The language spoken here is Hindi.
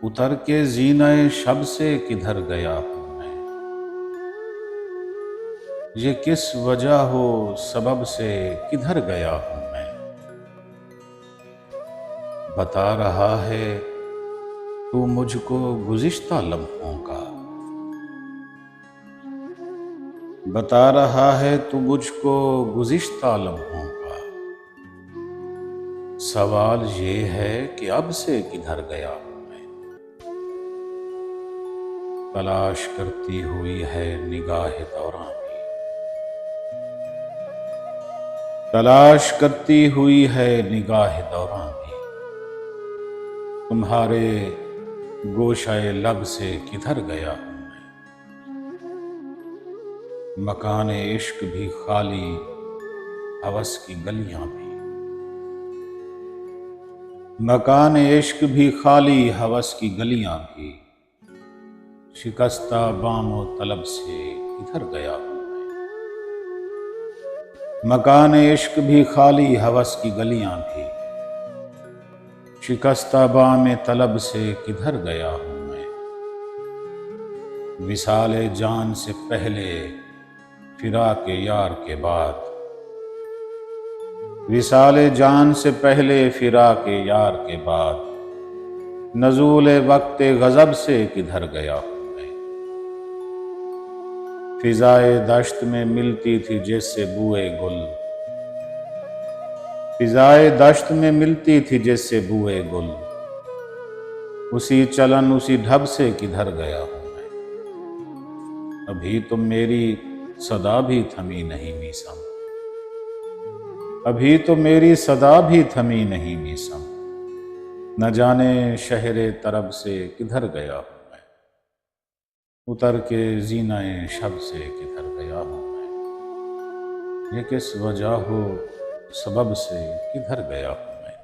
उतर के जीने शब से किधर गया हूँ मैं, ये किस वजह हो सबब से किधर गया हूँ मैं। बता रहा है तू मुझको गुज़िश्ता लम्हों का, बता रहा है तू मुझको गुज़िश्ता लम्हों का। सवाल ये है कि अब से किधर गया हूँ मैं। तलाश करती हुई है निगाह दौरां भी, तलाश करती हुई है निगाह दौरां भी। तुम्हारे गोशाए लब से किधर गया हूँ मैं। मकान इश्क भी खाली, हवस की गलियां भी, मकान इश्क भी खाली, हवस की गलियां भी। शिकस्ता बामो तलब से किधर गया हूँ मैं। मकान इश्क भी खाली, हवस की गलियां भी। शिकस्ता बाम तलब से किधर गया हूँ मैं। विसाले जान से पहले फिराक यार के बाद, विसाले जान से पहले फिराक यार के बाद। नज़ूल वक्त गज़ब से किधर गया हूँ मैं। फिजाए दश्त में मिलती थी जैसे बुए गुल, फिजाए दश्त में मिलती थी जैसे बुए गुल। उसी चलन उसी ढब से किधर गया हूँ मैं। अभी तो मेरी सदा भी थमी नहीं मीसम, अभी तो मेरी सदा भी थमी नहीं मीसम। न जाने शहरे तरब से किधर गया हूँ मैं। उतर के जीनाए शब से किधर गया हूँ मैं, ये किस वजह हो सबब से किधर गया हूँ मैं।